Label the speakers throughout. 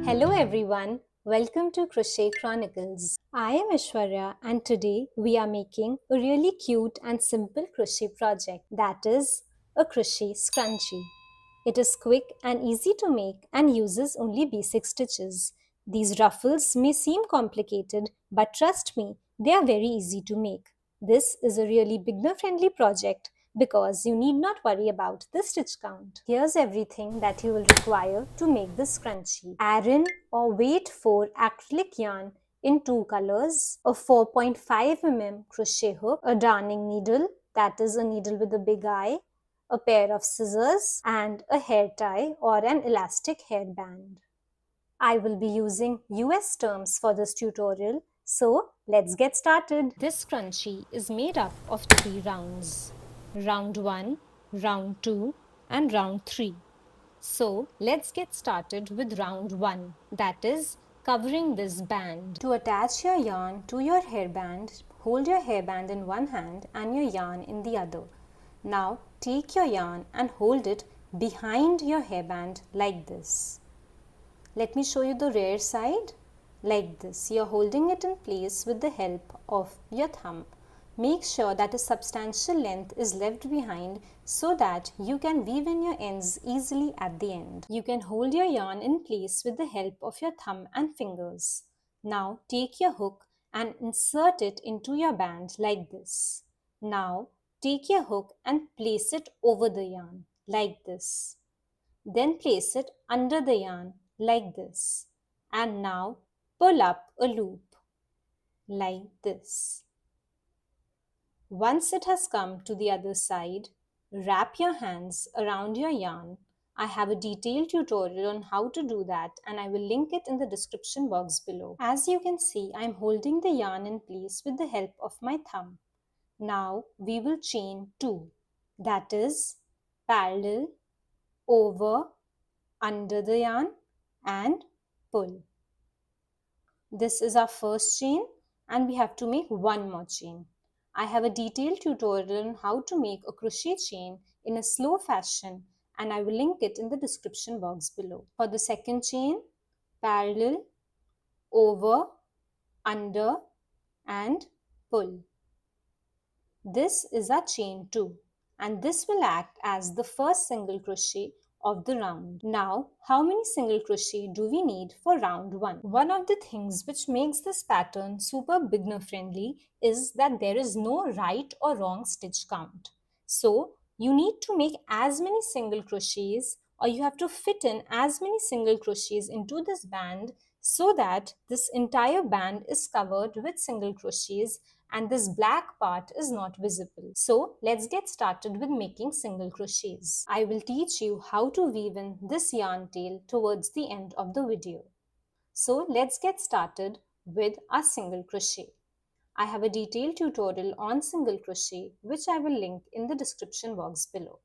Speaker 1: Hello everyone, welcome to Crochet Chronicles. I am Ishwarya and today we are making a really cute and simple crochet project, that is a crochet scrunchie. It is quick and easy to make and uses only basic stitches. These ruffles may seem complicated, but trust me, they are very easy to make. This is a really beginner-friendly project because you need not worry about the stitch count. Here's everything that you will require to make this scrunchie. Iron or weight 4 acrylic yarn in two colors, a 4.5 mm crochet hook, a darning needle, that is a needle with a big eye, a pair of scissors, and a hair tie or an elastic hairband. I will be using US terms for this tutorial, so let's get started. This scrunchie is made up of 3 rounds. Round 1, round 2 and round 3. So let's get started with round 1, that is covering this band. To attach your yarn to your hairband, hold your hairband in one hand and your yarn in the other. Now take your yarn and hold it behind your hairband like this. Let me show you the rear side. Like this, you are holding it in place with the help of your thumb. Make sure that a substantial length is left behind so that you can weave in your ends easily at the end. You can hold your yarn in place with the help of your thumb and fingers. Now take your hook and insert it into your band like this. Now take your hook and place it over the yarn like this. Then place it under the yarn like this. And now pull up a loop like this. Once it has come to the other side, wrap your hands around your yarn. I have a detailed tutorial on how to do that and I will link it in the description box below. As you can see, I am holding the yarn in place with the help of my thumb. Now we will chain 2, that is parallel, over, under the yarn and pull. This is our first chain and we have to make one more chain. I have a detailed tutorial on how to make a crochet chain in a slow fashion and I will link it in the description box below. For the second chain, parallel, over, under and pull. This is our chain 2 and this will act as the first single crochet of the round. Now, how many single crochet do we need for round 1? One of the things which makes this pattern super beginner friendly is that there is no right or wrong stitch count. So, you need to make as many single crochets or you have to fit in as many single crochets into this band so that this entire band is covered with single crochets and this black part is not visible. So let's get started with making single crochets. I will teach you how to weave in this yarn tail towards the end of the video. So let's get started with our single crochet. I have a detailed tutorial on single crochet which I will link in the description box below.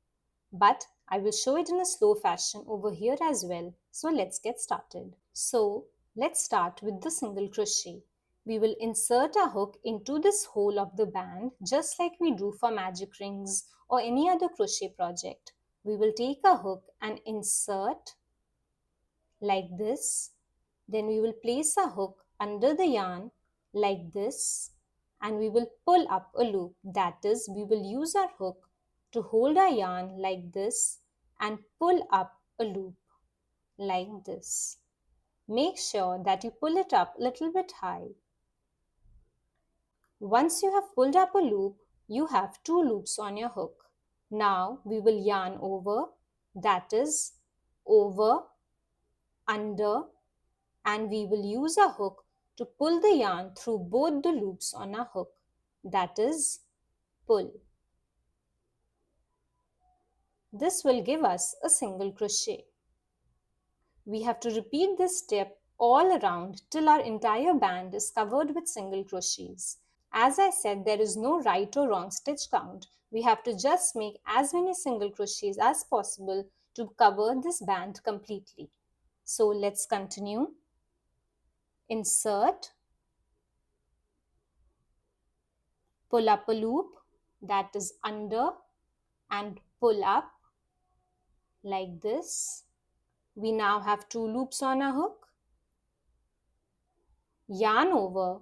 Speaker 1: But I will show it in a slow fashion over here as well. So let's get started. So let's start with the single crochet. We will insert a hook into this hole of the band just like we do for magic rings or any other crochet project. We will take a hook and insert like this. Then we will place a hook under the yarn like this and we will pull up a loop. That is, we will use our hook to hold our yarn like this and pull up a loop like this. Make sure that you pull it up a little bit high. Once you have pulled up a loop, you have 2 loops on your hook. Now we will yarn over, that is over, under, and we will use a hook to pull the yarn through both the loops on our hook, that is pull. This will give us a single crochet. We have to repeat this step all around till our entire band is covered with single crochets. As I said, there is no right or wrong stitch count. We have to just make as many single crochets as possible to cover this band completely. So let's continue. Insert, pull up a loop, that is under, and pull up like this. We now have 2 loops on our hook. yarn over,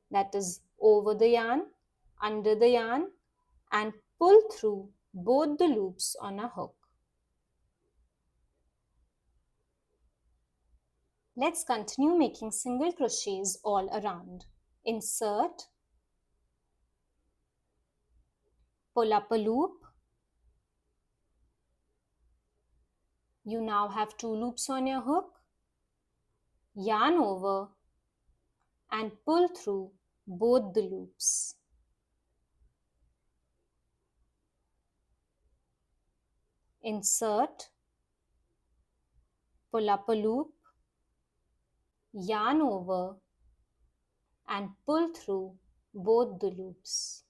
Speaker 1: that is over the yarn, under the yarn, and pull through both the loops on a hook. Let's continue making single crochets all around. Insert, pull up a loop. You now have 2 loops on your hook. Yarn over and pull through both the loops. Insert, pull up a loop, yarn over and pull through both the loops.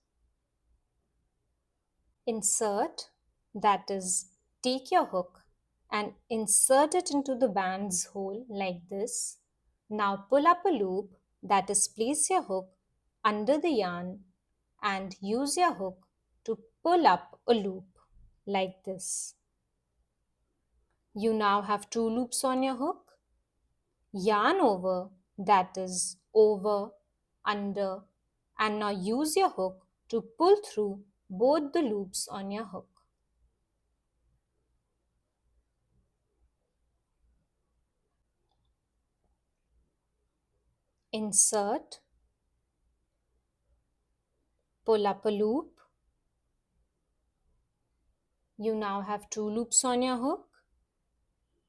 Speaker 1: Insert, that is, take your hook and insert it into the band's hole like this. Now pull up a loop, that is, place your hook under the yarn and use your hook to pull up a loop like this. You now have 2 loops on your hook. Yarn over, that is, over, under, and now use your hook to pull through both the loops on your hook. Insert, pull up a loop. You now have 2 loops on your hook.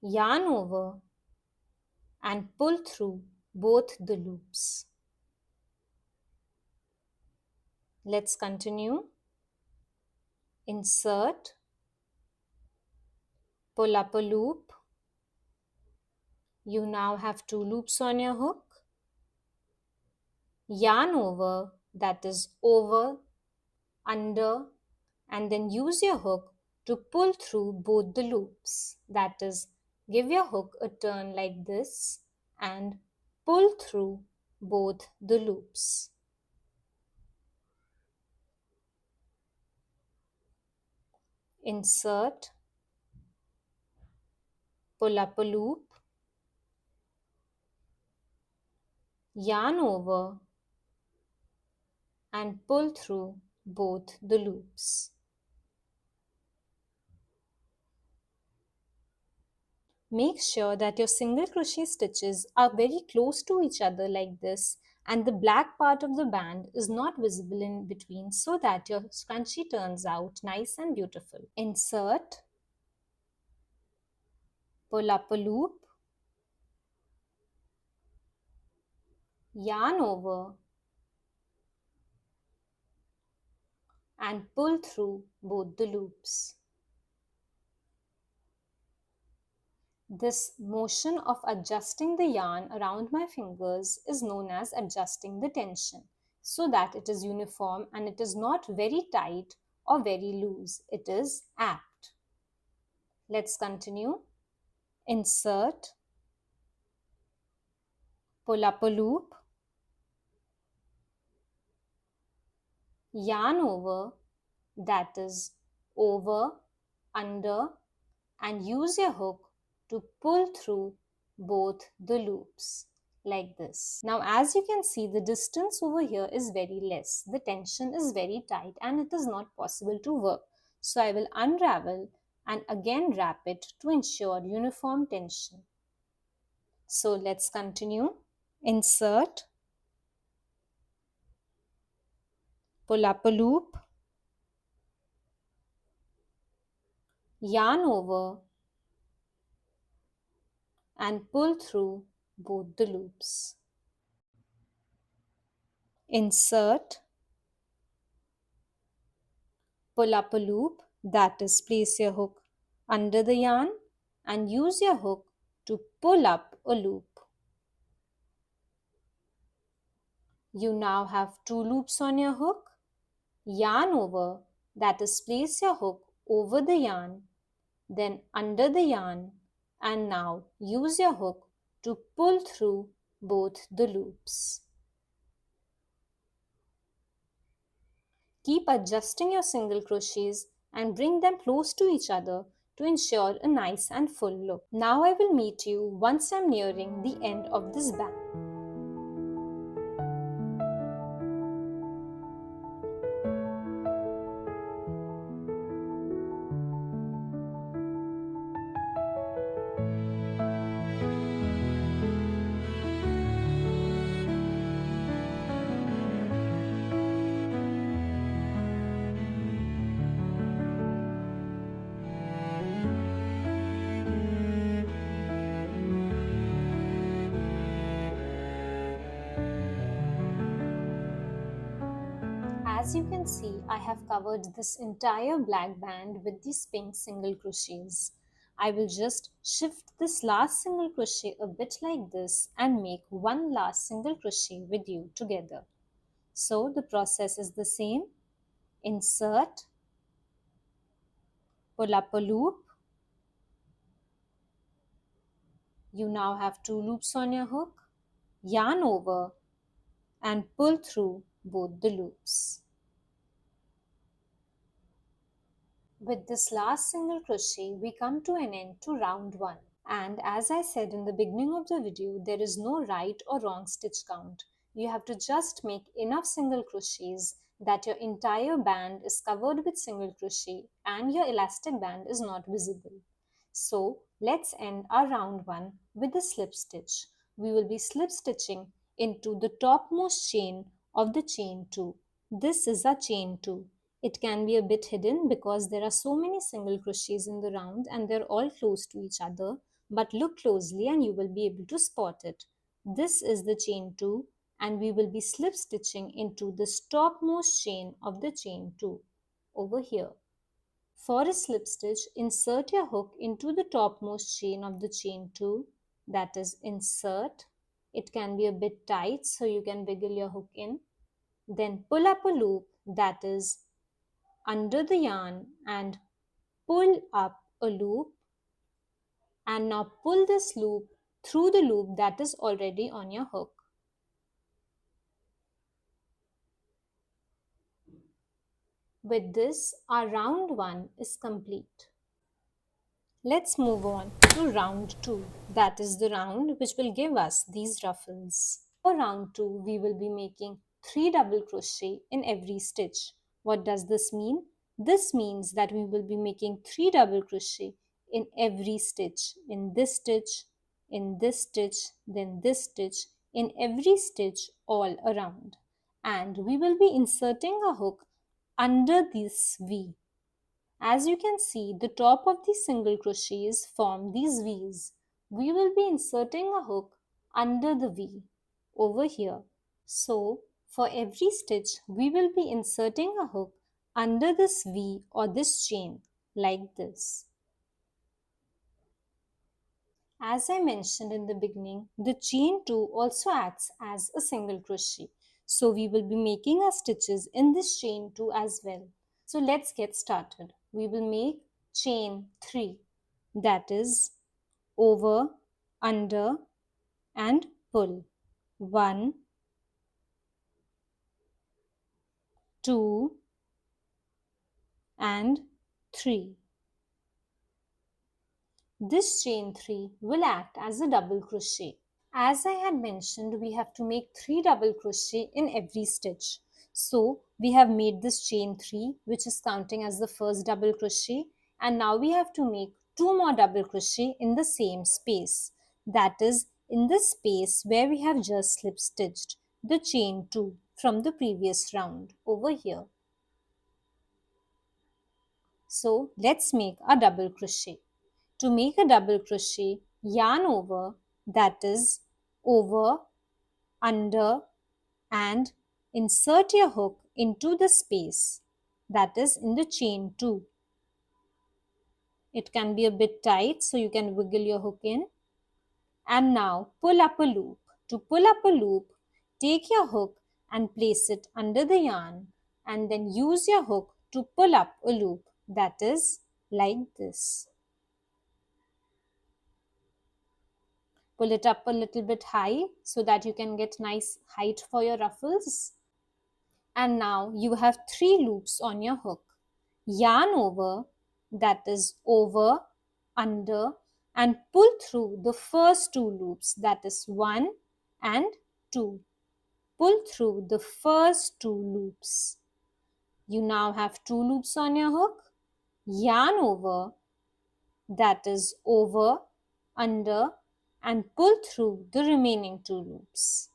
Speaker 1: Yarn over and pull through both the loops. Let's continue. Insert, pull up a loop. You now have 2 loops on your hook. Yarn over, that is, over, under, and then use your hook to pull through both the loops. That is, give your hook a turn like this and pull through both the loops. Insert, pull up a loop, yarn over and pull through both the loops. Make sure that your single crochet stitches are very close to each other like this, and the black part of the band is not visible in between, so that your scrunchie turns out nice and beautiful. Insert, pull up a loop, yarn over and pull through both the loops. This motion of adjusting the yarn around my fingers is known as adjusting the tension, so that it is uniform and it is not very tight or very loose. It is apt. Let's continue. Insert, pull up a loop, yarn over, that is, over, under, and use your hook to pull through both the loops like this. Now, as you can see, the distance over here is very less. The tension is very tight and it is not possible to work. So I will unravel and again wrap it to ensure uniform tension. So let's continue. Insert, pull up a loop, yarn over and pull through both the loops. Insert, pull up a loop, that is, place your hook under the yarn and use your hook to pull up a loop. You now have 2 loops on your hook. Yarn over, that is, place your hook over the yarn, then under the yarn, and now use your hook to pull through both the loops. Keep adjusting your single crochets and bring them close to each other to ensure a nice and full look. Now I will meet you once I'm nearing the end of this band. As you can see, I have covered this entire black band with these pink single crochets. I will just shift this last single crochet a bit like this and make one last single crochet with you together. So the process is the same. Insert, pull up a loop. You now have 2 loops on your hook. Yarn over and pull through both the loops. With this last single crochet, we come to an end to round 1. And as I said in the beginning of the video, there is no right or wrong stitch count. You have to just make enough single crochets that your entire band is covered with single crochet and your elastic band is not visible. So let's end our round 1 with a slip stitch. We will be slip stitching into the topmost chain of the chain 2. This is a chain 2. It can be a bit hidden because there are so many single crochets in the round and they're all close to each other, but look closely and you will be able to spot it. This is the chain 2 and we will be slip stitching into the topmost chain of the chain 2 over here. For a slip stitch, insert your hook into the topmost chain of the chain 2, that is insert. It can be a bit tight so you can wiggle your hook in. Then pull up a loop, that is under the yarn, and pull up a loop, and now pull this loop through the loop that is already on your hook. With this, our round 1 is complete. Let's move on to round 2. That is the round which will give us these ruffles. For round 2, we will be making 3 double crochet in every stitch. What does this mean? This means that we will be making 3 double crochet in every stitch. In this stitch, in this stitch, then this stitch, in every stitch all around. And we will be inserting a hook under this V. As you can see, the top of the single crochets form these V's. We will be inserting a hook under the V over here. So, for every stitch, we will be inserting a hook under this V or this chain like this. As I mentioned in the beginning, the chain 2 also acts as a single crochet. So, we will be making our stitches in this chain 2 as well. So let's get started. We will make chain 3, that is over, under and pull. 1, 2 and 3. This chain 3 will act as a double crochet. As I had mentioned, we have to make 3 double crochet in every stitch. So we have made this chain 3, which is counting as the first double crochet, and now we have to make 2 more double crochet in the same space. That is in the space where we have just slip stitched the chain 2 from the previous round over here. So let's make a double crochet. To make a double crochet, yarn over, that is over, under and insert your hook into the space, that is in the chain 2. It can be a bit tight so you can wiggle your hook in. And now pull up a loop. To pull up a loop, take your hook and place it under the yarn and then use your hook to pull up a loop, that is like this. Pull it up a little bit high so that you can get nice height for your ruffles. And now you have 3 loops on your hook. Yarn over, that is over, under and pull through the first 2 loops, that is 1 and 2. Pull through the first 2 loops. You now have 2 loops on your hook. Yarn over, that is over, under and pull through the remaining 2 loops.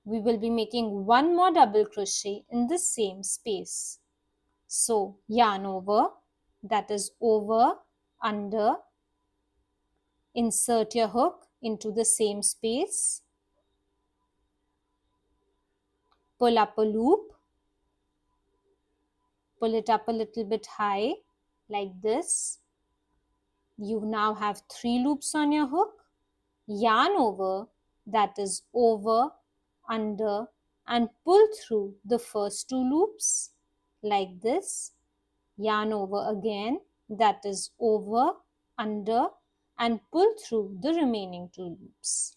Speaker 1: We will be making 1 more double crochet in the same space. So yarn over, that is over, under, insert your hook into the same space pull up a loop, pull it up a little bit high like this. You now have 3 loops on your hook. Yarn over, that is over, under, and pull through the first 2 loops like this. Yarn over again, that is over, under, and pull through the remaining 2 loops.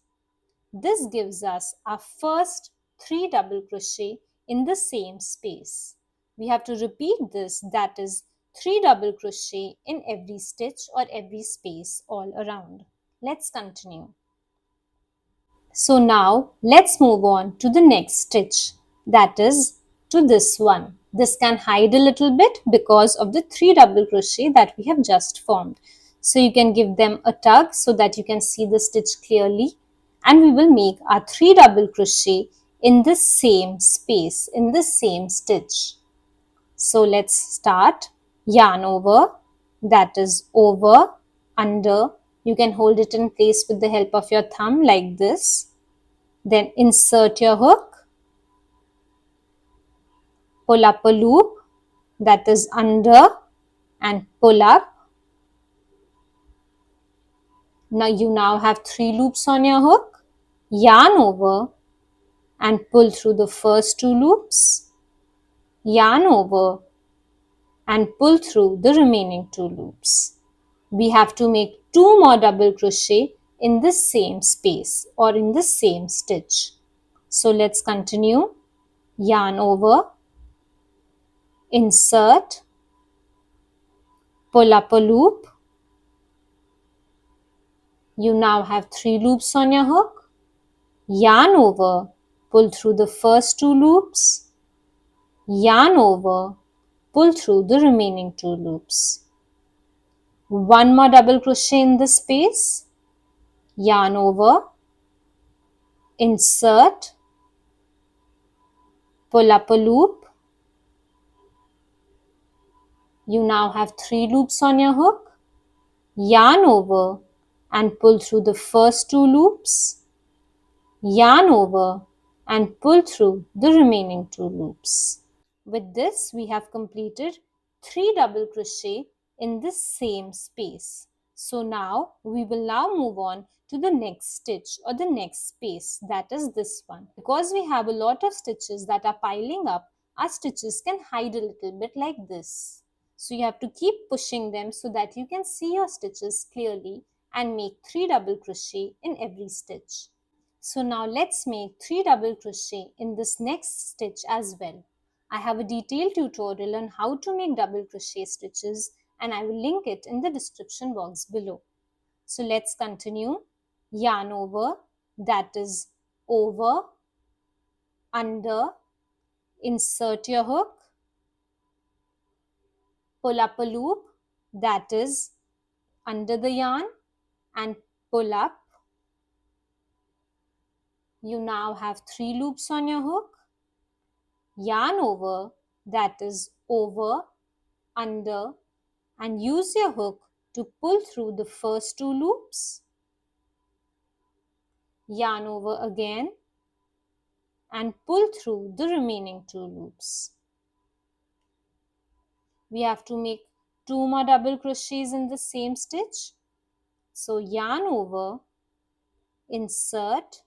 Speaker 1: This gives us our first 3 double crochet in the same space. We have to repeat this, that is 3 double crochet in every stitch or every space all around. Let's continue. So now let's move on to the next stitch, that is to this one. This can hide a little bit because of the 3 double crochet that we have just formed. So you can give them a tug so that you can see the stitch clearly, and we will make our 3 double crochet in the same space, in the same stitch. So let's start. Yarn over, that is over, under. You can hold it in place with the help of your thumb like this. Then insert your hook, pull up a loop, that is under, and pull up. Now you have 3 loops on your hook. Yarn over and pull through the first 2 loops. Yarn over and pull through the remaining 2 loops. We have to make 2 more double crochet in the same space or in the same stitch. So let's continue. Yarn over, insert, pull up a loop. You now have 3 loops on your hook. Yarn over, pull through the first 2 loops. Yarn over, pull through the remaining 2 loops. 1 more double crochet in the space. Yarn over, insert, pull up a loop. You now have 3 loops on your hook. Yarn over and pull through the first 2 loops. Yarn over and pull through the remaining 2 loops. With this, we have completed 3 double crochet in the same space. So now we will move on to the next stitch or the next space, that is this one. Because we have a lot of stitches that are piling up, our stitches can hide a little bit like this. So you have to keep pushing them so that you can see your stitches clearly and make 3 double crochet in every stitch. So now let's make 3 double crochet in this next stitch as well. I have a detailed tutorial on how to make double crochet stitches, and I will link it in the description box below. So let's continue. Yarn over, that is over, under, insert your hook, pull up a loop, that is under the yarn, and pull up. You now have 3 loops on your hook. Yarn over, that is over, under, and use your hook to pull through the first 2 loops. Yarn over again and pull through the remaining 2 loops. We have to make 2 more double crochets in the same stitch. So yarn over, insert,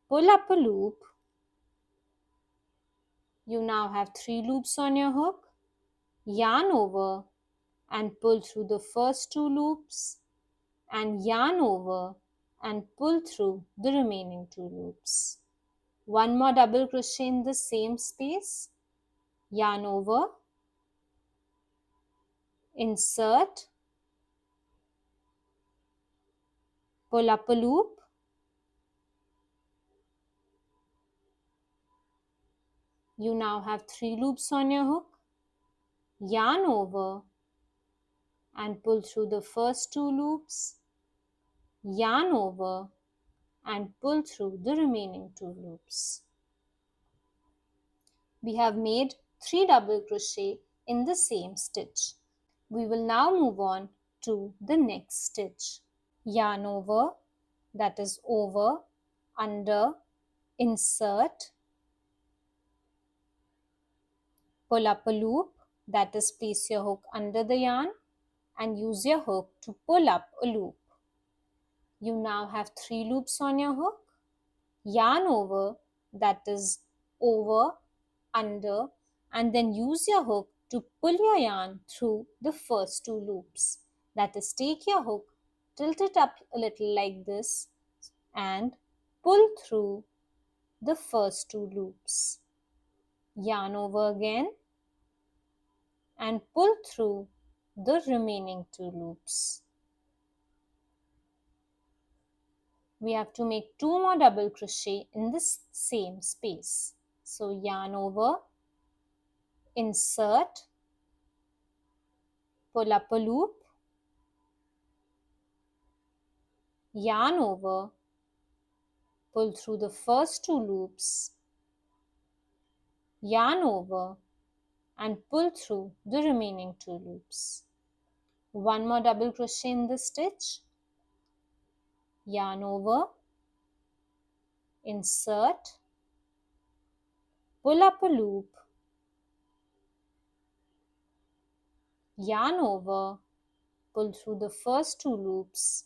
Speaker 1: pull up a loop. You now have 3 loops on your hook. Yarn over and pull through the first 2 loops, and yarn over and pull through the remaining 2 loops. 1 more double crochet in the same space. Yarn over, insert, pull up a loop. You now have 3 loops on your hook. Yarn over and pull through the first 2 loops. Yarn over and pull through the remaining 2 loops. We have made 3 double crochet in the same stitch. We will now move on to the next stitch. Yarn over, that is over, under, insert, Pull up a loop, that is, place your hook under the yarn and use your hook to pull up a loop. You now have 3 loops on your hook. Yarn over, that is, over, under, and then use your hook to pull your yarn through the first 2 loops. That is, take your hook, tilt it up a little like this and pull through the first 2 loops. Yarn over again and pull through the remaining 2 loops. We have to make 2 more double crochet in this same space. So yarn over, insert, pull up a loop, yarn over, pull through the first 2 loops, yarn over and pull through the remaining 2 loops. 1 more double crochet in this stitch, yarn over, insert, pull up a loop, yarn over, pull through the first 2 loops,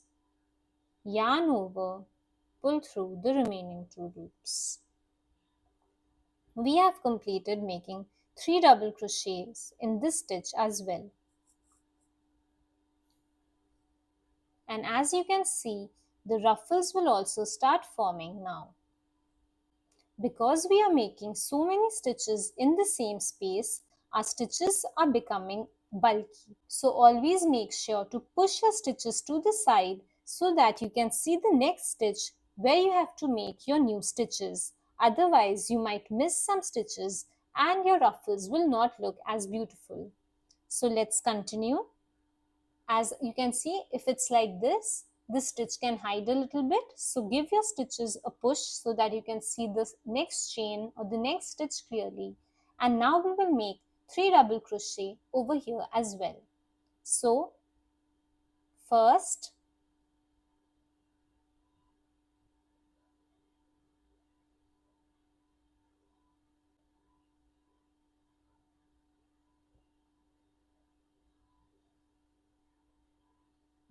Speaker 1: yarn over, pull through the remaining 2 loops. We have completed making 3 double crochets in this stitch as well. And as you can see, the ruffles will also start forming now. Because we are making so many stitches in the same space, our stitches are becoming bulky. So always make sure to push your stitches to the side so that you can see the next stitch where you have to make your new stitches. Otherwise, you might miss some stitches and your ruffles will not look as beautiful. So let's continue. As you can see, if it's like this stitch can hide a little bit. So give your stitches a push so that you can see the next chain or the next stitch clearly. And now we will make 3 double crochet over here as well. So first,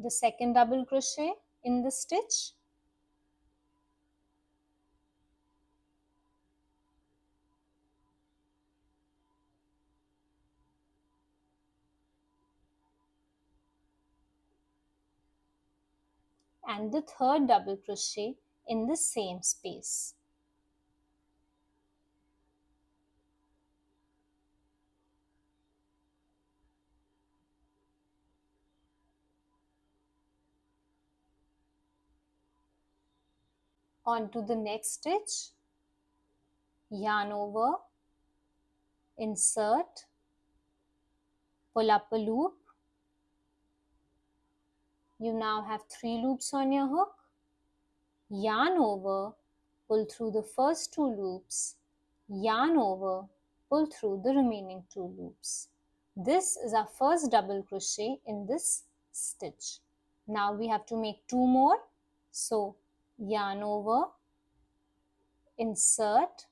Speaker 1: the second double crochet in the stitch, and the third double crochet in the same space. On to the next stitch, yarn over, insert, pull up a loop. You now have 3 loops on your hook. Yarn over, pull through the first 2 loops, yarn over, pull through the remaining 2 loops. This is our first double crochet in this stitch. Now we have to make 2 more. So yarn over, insert,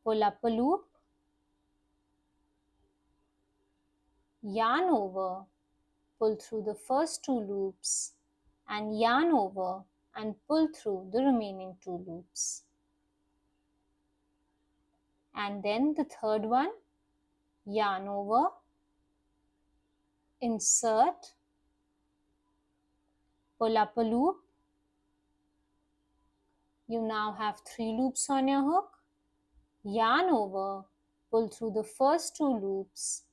Speaker 1: pull up a loop, yarn over, pull through the first 2 loops and yarn over and pull through the remaining 2 loops. And then the third one, yarn over, insert, pull up a loop. You now have 3 loops on your hook. Yarn over, pull through the first 2 loops,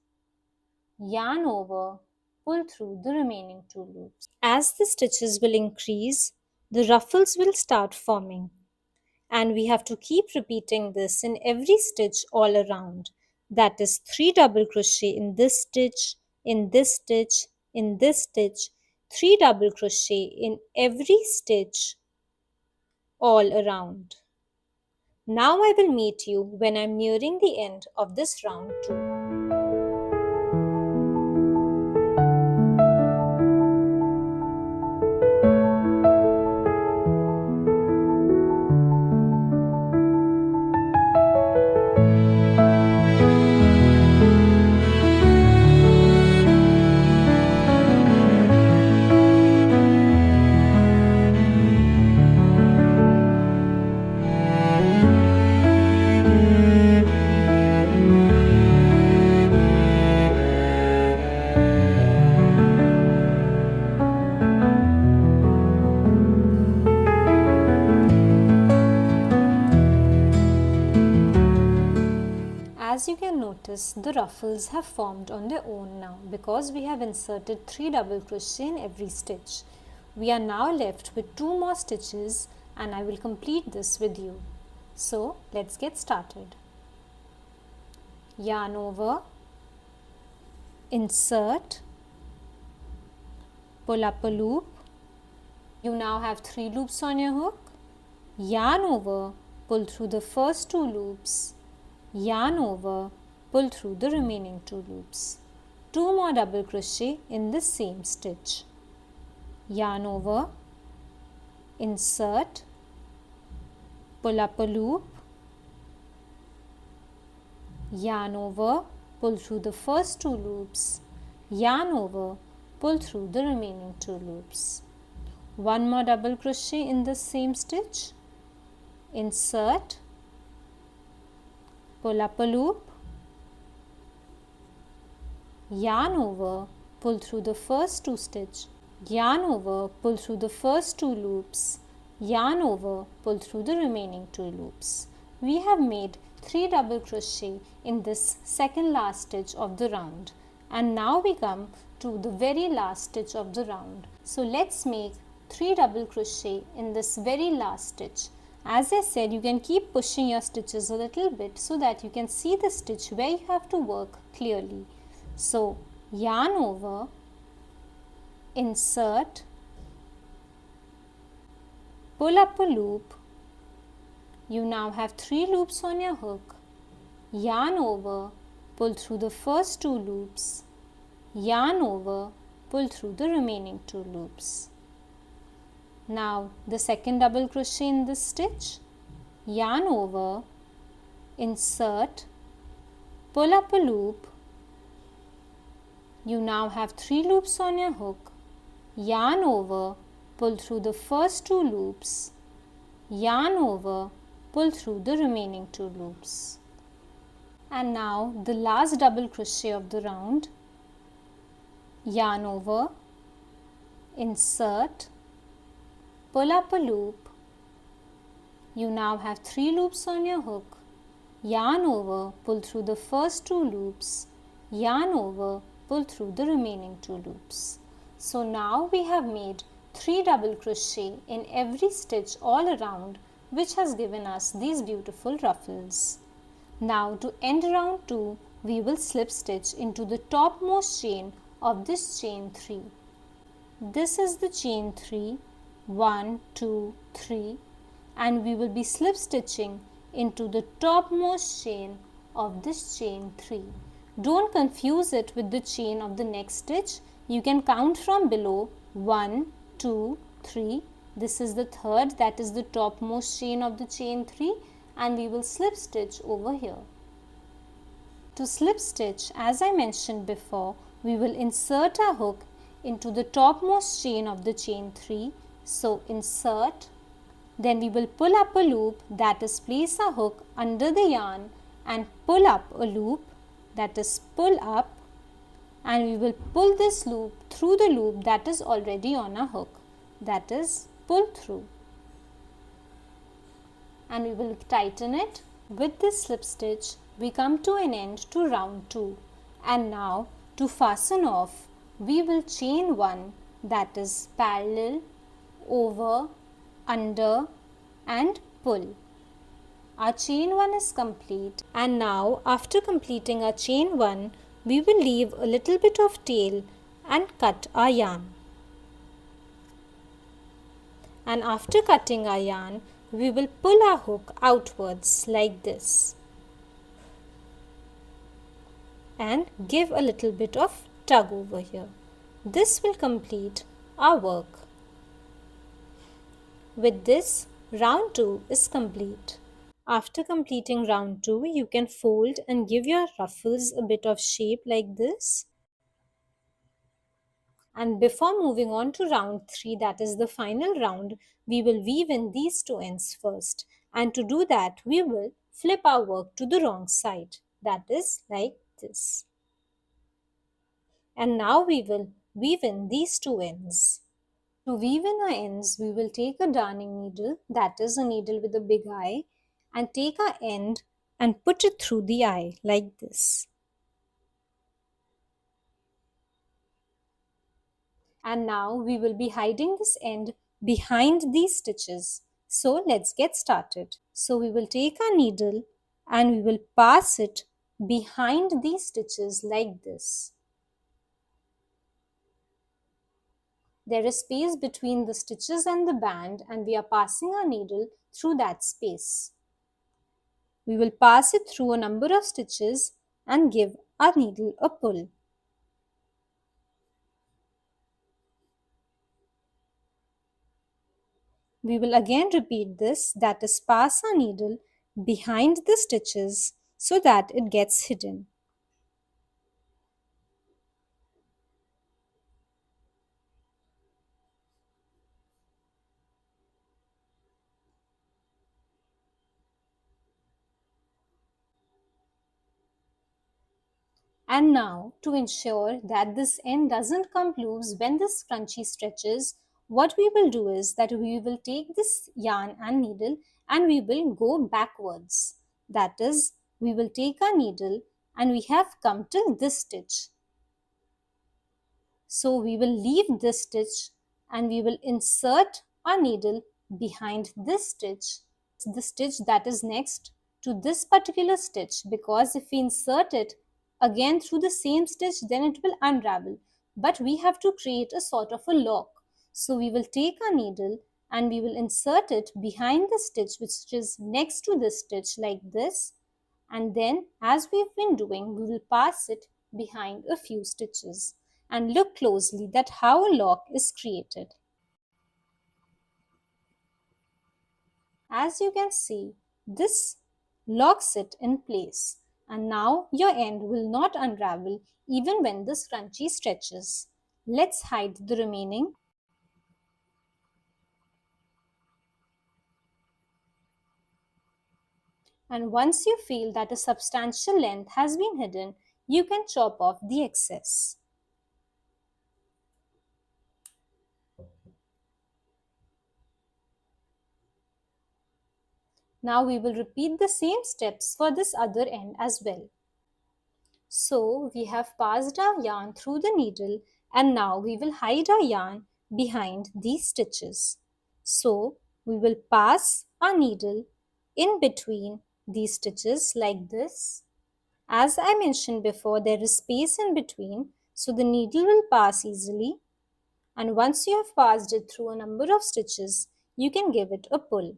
Speaker 1: yarn over, pull through the remaining 2 loops. As the stitches will increase, the ruffles will start forming. And we have to keep repeating this in every stitch all around. That is 3 double crochet in this stitch, in this stitch, in this stitch, 3 double crochet in every stitch all around. Now I will meet you when I am nearing the end of this round 2. notice the ruffles have formed on their own now because we have inserted 3 double crochet in every stitch. We are now left with 2 more stitches and I will complete this with you. So let's get started. Yarn over, insert, pull up a loop. You now have 3 loops on your hook. Yarn over, pull through the first 2 loops. Yarn over, pull through the remaining 2 loops. 2 more double crochet in the same stitch. Yarn over, insert, pull up a loop, yarn over, pull through the first 2 loops, yarn over, pull through the remaining 2 loops. 1 more double crochet in the same stitch, insert, pull up a loop, yarn over, pull through the first 2 stitch, yarn over, pull through the first 2 loops, yarn over, pull through the remaining 2 loops. We have made 3 double crochet in this second last stitch of the round, and now we come to the very last stitch of the round. So let's make 3 double crochet in this very last stitch. As I said, you can keep pushing your stitches a little bit so that you can see the stitch where you have to work clearly. So yarn over, insert, pull up a loop. You now have 3 loops on your hook. Yarn over, pull through the first 2 loops. Yarn over, pull through the remaining 2 loops. Now the second double crochet in this stitch, yarn over, insert, pull up a loop. You now have 3 loops on your hook. Yarn over, pull through the first 2 loops. Yarn over, pull through the remaining 2 loops. And now the last double crochet of the round, yarn over, insert, pull up a loop. You now have 3 loops on your hook. Yarn over, pull through the first 2 loops. Yarn over, pull through the remaining 2 loops. So now we have made 3 double crochet in every stitch all around, which has given us these beautiful ruffles. Now to end round 2, we will slip stitch into the topmost chain of this chain 3. This is the chain 3, 1, 2, 3, and we will be slip stitching into the topmost chain of this chain 3. Don't confuse it with the chain of the next stitch. You can count from below 1, 2, 3. This is the third, that is the topmost chain of the chain 3, and we will slip stitch over here. To slip stitch, as I mentioned before, we will insert our hook into the topmost chain of the chain 3. So insert, then we will pull up a loop, that is place our hook under the yarn and pull up a loop, that is pull up, and we will pull this loop through the loop that is already on our hook, that is pull through, and we will tighten it. With this slip stitch, we come to an end to round 2, and now to fasten off, we will chain 1, that is parallel, over, under and pull. Our chain 1 is complete, and now after completing our chain 1, we will leave a little bit of tail and cut our yarn. And after cutting our yarn, we will pull our hook outwards like this and give a little bit of tug over here. This will complete our work. With this, round 2 is complete. After completing round 2, you can fold and give your ruffles a bit of shape like this. And before moving on to round 3, that is the final round, we will weave in these 2 ends first. And to do that, we will flip our work to the wrong side. That is like this. And now we will weave in these 2 ends. To weave in our ends, we will take a darning needle, that is a needle with a big eye, and take our end and put it through the eye like this. And now we will be hiding this end behind these stitches. So let's get started. So we will take our needle and we will pass it behind these stitches like this. There is space between the stitches and the band and we are passing our needle through that space. We will pass it through a number of stitches and give our needle a pull. We will again repeat this, that is, pass our needle behind the stitches so that it gets hidden. And now, to ensure that this end doesn't come loose when this scrunchie stretches, what we will do is that we will take this yarn and needle and we will go backwards. That is, we will take our needle and we have come till this stitch. So we will leave this stitch and we will insert our needle behind this stitch, the stitch that is next to this particular stitch, because if we insert it again through the same stitch, then it will unravel. But we have to create a sort of a lock. So we will take our needle and we will insert it behind the stitch which is next to this stitch like this, and then as we've been doing, we will pass it behind a few stitches and look closely at how a lock is created. As you can see, this locks it in place, and now your end will not unravel even when the scrunchie stretches. Let's hide the remaining. And once you feel that a substantial length has been hidden, you can chop off the excess. Now we will repeat the same steps for this other end as well. So we have passed our yarn through the needle and now we will hide our yarn behind these stitches. So we will pass our needle in between these stitches like this. As I mentioned before, there is space in between, so the needle will pass easily. And once you have passed it through a number of stitches, you can give it a pull.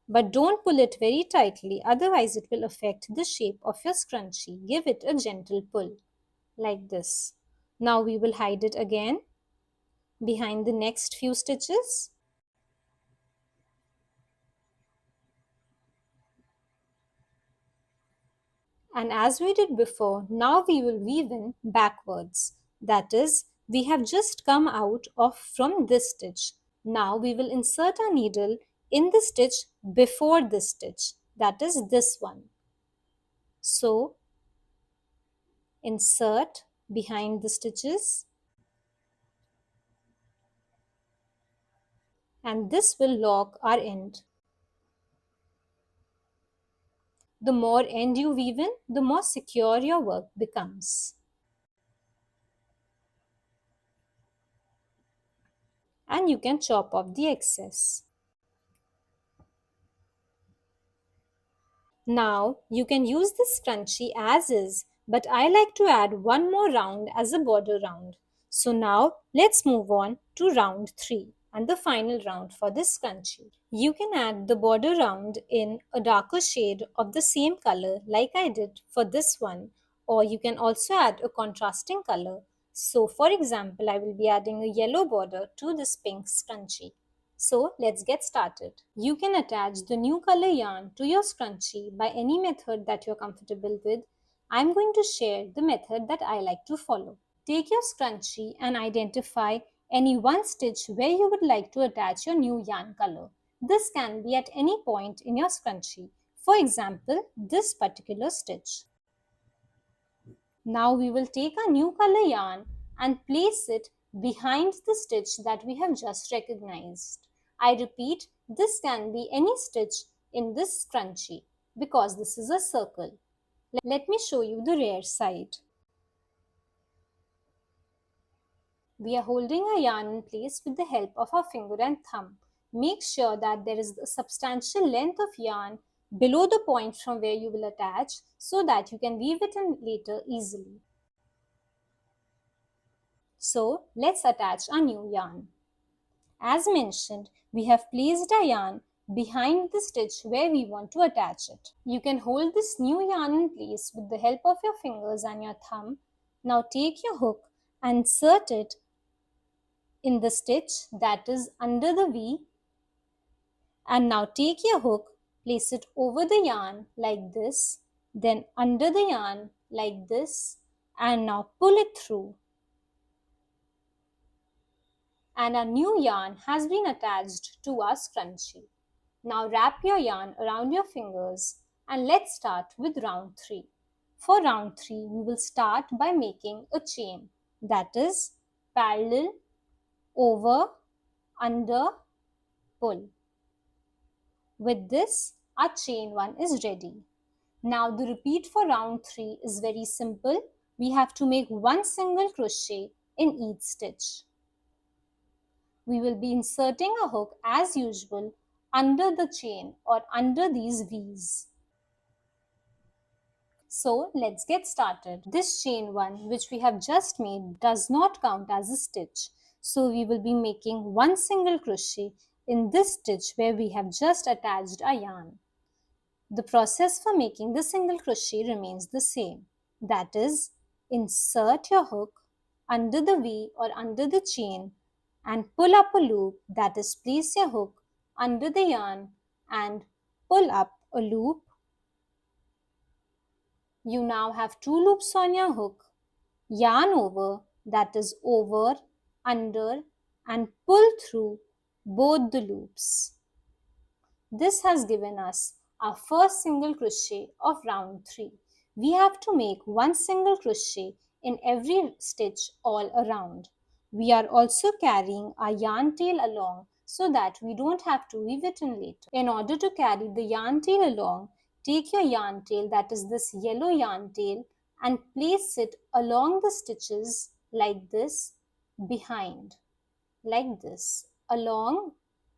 Speaker 1: But don't pull it very tightly, otherwise it will affect the shape of your scrunchie. Give it a gentle pull, like this. Now we will hide it again behind the next few stitches. And as we did before, now we will weave in backwards. That is, we have just come out of from this stitch. Now we will insert our needle in the stitch before this stitch. That is this one. So insert behind the stitches, and this will lock our end. The more end you weave in, the more secure your work becomes. And you can chop off the excess. Now you can use this scrunchie as is, but I like to add one more round as a border round. So now let's move on to round 3 and the final round for this scrunchie. You can add the border round in a darker shade of the same color like I did for this one, or you can also add a contrasting color. So for example, I will be adding a yellow border to this pink scrunchie. So let's get started. You can attach the new color yarn to your scrunchie by any method that you're comfortable with. I'm going to share the method that I like to follow. Take your scrunchie and identify any one stitch where you would like to attach your new yarn color. This can be at any point in your scrunchie. For example, this particular stitch. Now we will take our new color yarn and place it behind the stitch that we have just recognized. I repeat, this can be any stitch in this scrunchie because this is a circle. Let me show you the rear side. We are holding our yarn in place with the help of our finger and thumb. Make sure that there is a substantial length of yarn below the point from where you will attach so that you can weave it in later easily. So let's attach our new yarn. As mentioned, we have placed our yarn behind the stitch where we want to attach it. You can hold this new yarn in place with the help of your fingers and your thumb. Now take your hook and insert it in the stitch that is under the V, and now take your hook, place it over the yarn like this, then under the yarn like this, and now pull it through. And our new yarn has been attached to our scrunchie. Now wrap your yarn around your fingers and let's start with round 3. For round 3, we will start by making a chain, that is parallel, over, under, pull. With this, our chain 1 is ready. Now the repeat for round 3 is very simple. We have to make one single crochet in each stitch. We will be inserting a hook as usual under the chain or under these V's. So let's get started. This chain 1 which we have just made does not count as a stitch. So we will be making one single crochet in this stitch where we have just attached a yarn. The process for making the single crochet remains the same. That is, insert your hook under the V or under the chain and pull up a loop, that is, place your hook under the yarn and pull up a loop. You now have 2 loops on your hook. Yarn over, that is over, under, and pull through both the loops. This has given us our first single crochet of round 3. We have to make one single crochet in every stitch all around. We are also carrying our yarn tail along so that we don't have to weave it in later. In order to carry the yarn tail along, take your yarn tail, that is this yellow yarn tail, and place it along the stitches like this, behind, like this, along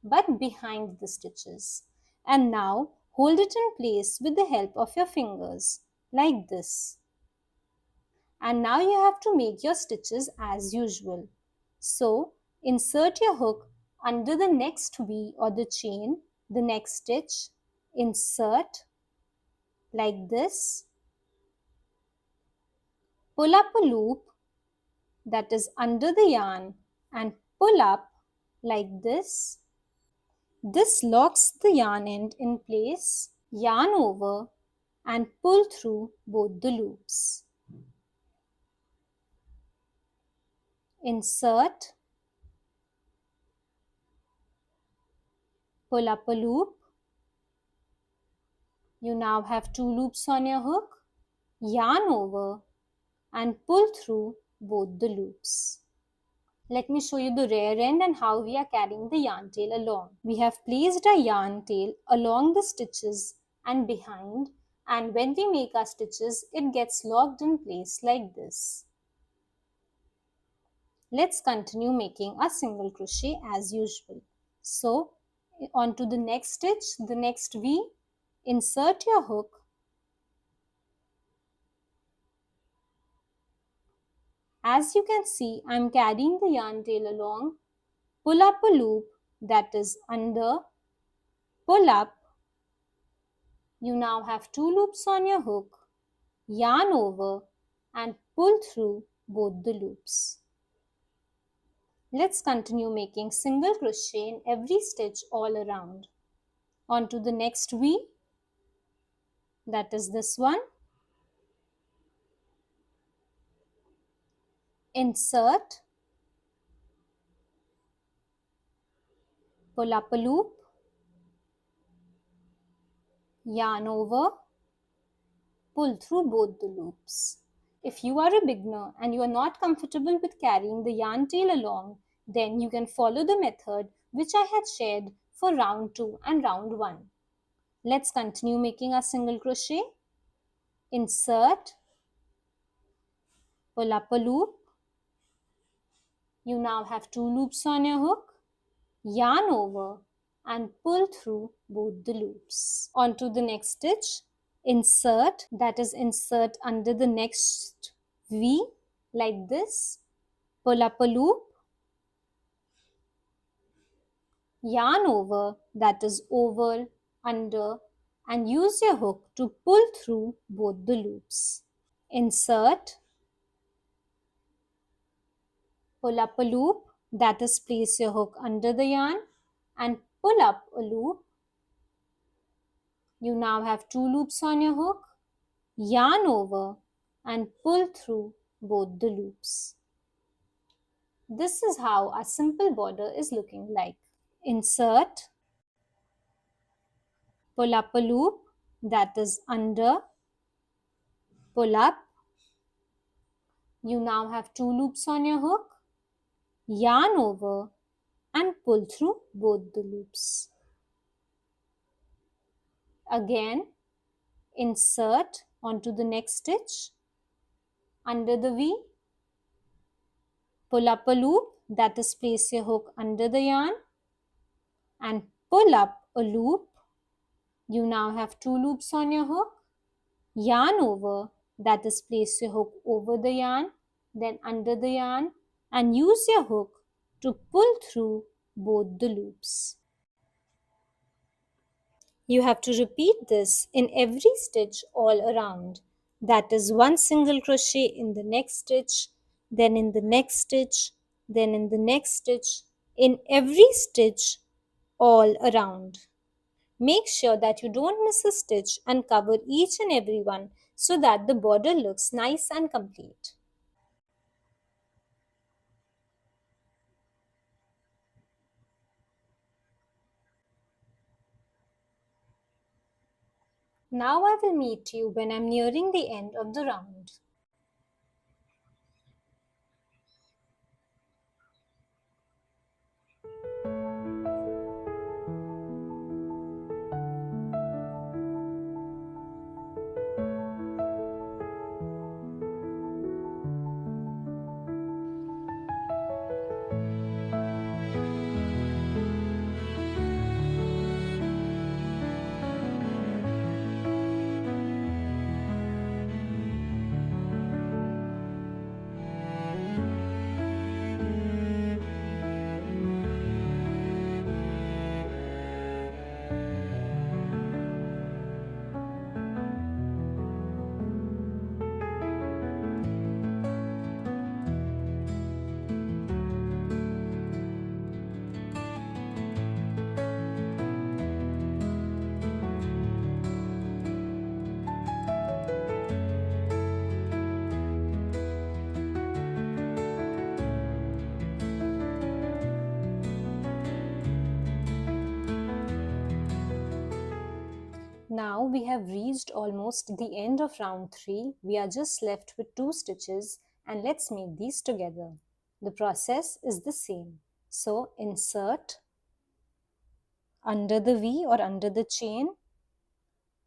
Speaker 1: but behind the stitches. And now hold it in place with the help of your fingers, like this. And now you have to make your stitches as usual. So insert your hook under the next V or the chain, the next stitch, insert like this, pull up a loop, that is under the yarn, and pull up like this. This locks the yarn end in place, yarn over, and pull through both the loops. Insert, pull up a loop. You now have 2 loops on your hook, yarn over, and pull through both the loops. Let me show you the rear end and how we are carrying the yarn tail along. We have placed our yarn tail along the stitches and behind, and when we make our stitches, it gets locked in place like this. Let's continue making a single crochet as usual. So, onto the next stitch, the next V, insert your hook, as you can see, I am carrying the yarn tail along, pull up a loop, that is under, pull up. You now have 2 loops on your hook, yarn over, and pull through both the loops. Let's continue making single crochet in every stitch all around. Onto the next V, that is this one. Insert, pull up a loop, yarn over, pull through both the loops. If you are a beginner and you are not comfortable with carrying the yarn tail along, then you can follow the method which I had shared for round 2 and round 1. Let's continue making our single crochet. Insert, pull up a loop, You now have 2 loops on your hook. Yarn over and pull through both the loops. Onto the next stitch, insert, that is insert under the next V like this, pull up a loop, yarn over, that is over, under, and use your hook to pull through both the loops. Insert, pull up a loop, that is place your hook under the yarn and pull up a loop. You now have 2 loops on your hook, yarn over and pull through both the loops. This is how a simple border is looking like. Insert, pull up a loop, that is under, pull up. You now have 2 loops on your hook, yarn over and pull through both the loops. Again, insert onto the next stitch, under the V, pull up a loop, that is place your hook under the yarn and pull up a loop. You now have 2 loops on your hook, yarn over, that is place your hook over the yarn, then under the yarn and use your hook to pull through both the loops. You have to repeat this in every stitch all around. That is 1 single crochet in the next stitch, then in the next stitch, then in the next stitch, in every stitch all around. Make sure that you don't miss a stitch and cover each and every one so that the border looks nice and complete. Now I will meet you when I'm nearing the end of the round. Now we have reached almost the end of round 3. We are just left with 2 stitches and let's make these together. The process is the same. So insert under the V or under the chain,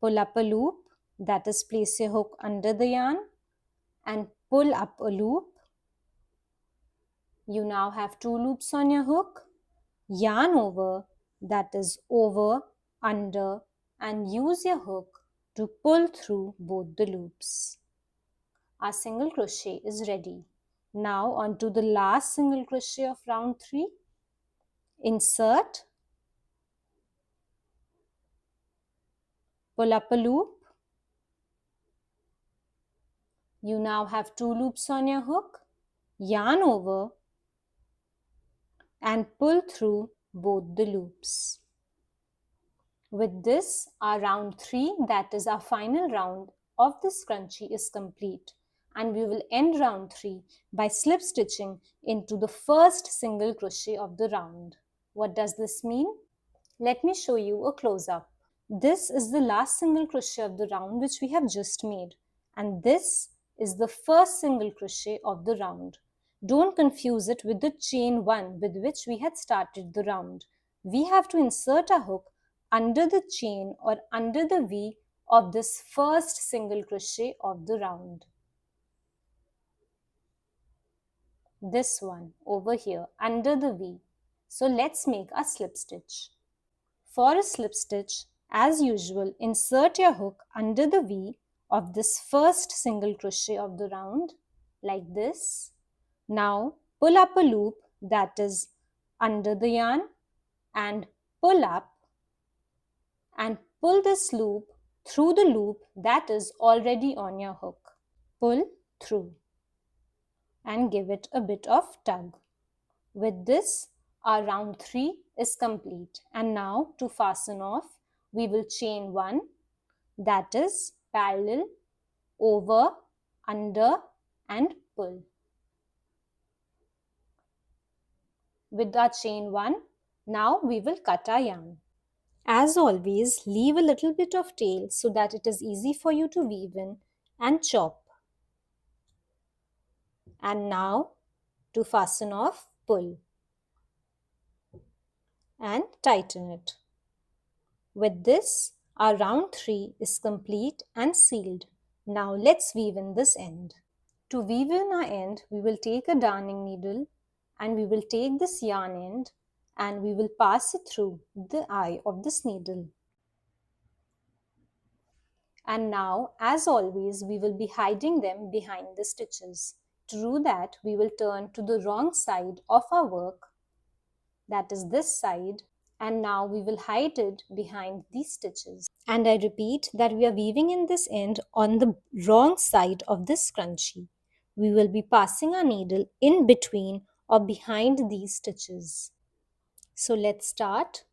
Speaker 1: pull up a loop, that is place your hook under the yarn and pull up a loop. You now have 2 loops on your hook, yarn over, that is over, under and use your hook to pull through both the loops. Our single crochet is ready. Now on to the last single crochet of round 3. Insert, pull up a loop. You now have 2 loops on your hook, yarn over and pull through both the loops. With this, our round 3, that is our final round of this scrunchie, is complete, and we will end round 3 by slip stitching into the first single crochet of the round. What does this mean? Let me show you a close-up. This is the last single crochet of the round which we have just made, and this is the first single crochet of the round. Don't confuse it with the chain 1 with which we had started the round. We have to insert a hook under the chain or under the V of this first single crochet of the round. this one over here under the V. So let's make a slip stitch. For a slip stitch, as usual, insert your hook under the V of this first single crochet of the round like this. Now pull up a loop that is under the yarn and pull up and pull this loop through the loop that is already on your hook. Pull through and give it a bit of tug. With this, our round 3 is complete. And now to fasten off, we will chain 1, that is parallel, over, under and pull. With our chain 1, now we will cut our yarn. As always, leave a little bit of tail so that it is easy for you to weave in and chop. And now to fasten off, pull and tighten it. With this, our round 3 is complete and sealed. Now let's weave in this end. To weave in our end, we will take a darning needle and we will take this yarn end and we will pass it through the eye of this needle. And now, as always, we will be hiding them behind the stitches. To do that, we will turn to the wrong side of our work, that is this side, and now we will hide it behind these stitches. And I repeat that we are weaving in this end on the wrong side of this scrunchie. We will be passing our needle in between or behind these stitches. So let's start.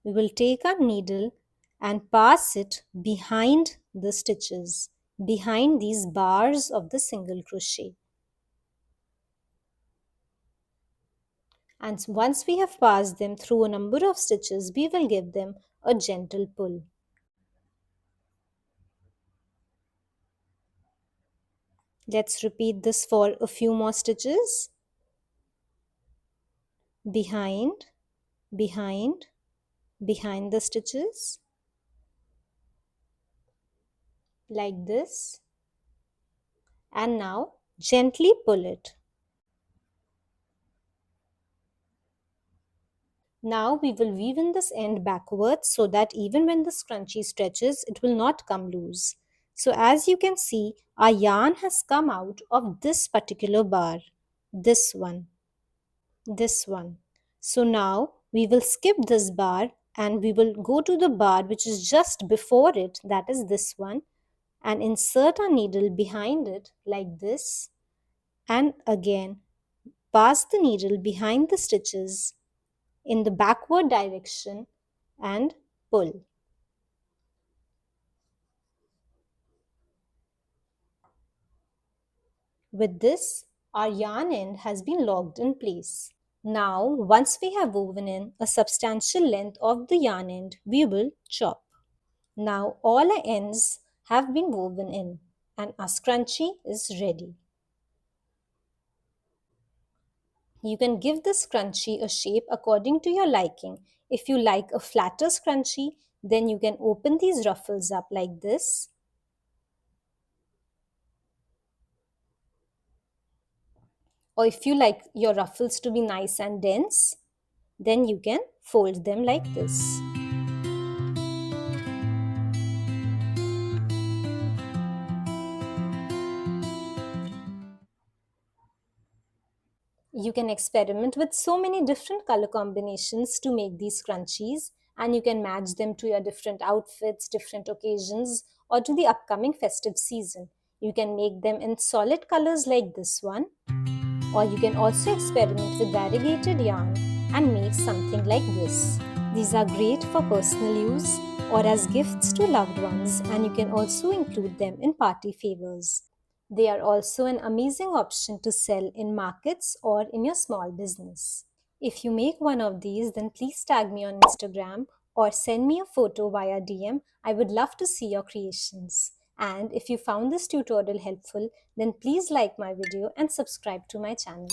Speaker 1: We will take our needle and pass it behind the stitches, behind these bars of the single crochet. And once we have passed them through a number of stitches, we will give them a gentle pull. Let's repeat this for a few more stitches. Behind, behind, behind the stitches. Like this. And now gently pull it. Now we will weave in this end backwards so that even when the scrunchie stretches, it will not come loose. So as you can see, our yarn has come out of this particular bar. This one. This one. So now we will skip this bar and we will go to the bar which is just before it, that is this one, and insert our needle behind it like this, and again pass the needle behind the stitches in the backward direction and pull. With this, our yarn end has been locked in place. Now, once we have woven in a substantial length of the yarn end, we will chop. Now all our ends have been woven in and our scrunchie is ready. You can give the scrunchie a shape according to your liking. If you like a flatter scrunchie, then you can open these ruffles up like this. Or if you like your ruffles to be nice and dense, then you can fold them like this. You can experiment with so many different color combinations to make these scrunchies, and you can match them to your different outfits, different occasions, or to the upcoming festive season. You can make them in solid colors like this one, or you can also experiment with variegated yarn and make something like this. These are great for personal use or as gifts to loved ones, and you can also include them in party favors. They are also an amazing option to sell in markets or in your small business. If you make one of these, then please tag me on Instagram or send me a photo via DM. I would love to see your creations. And if you found this tutorial helpful, then please like my video and subscribe to my channel.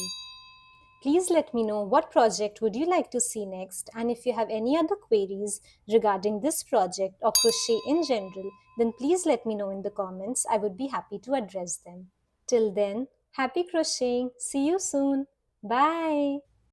Speaker 1: Please let me know what project would you like to see next, and if you have any other queries regarding this project or crochet in general, then please let me know in the comments. I would be happy to address them. Till then, happy crocheting. See you soon. Bye.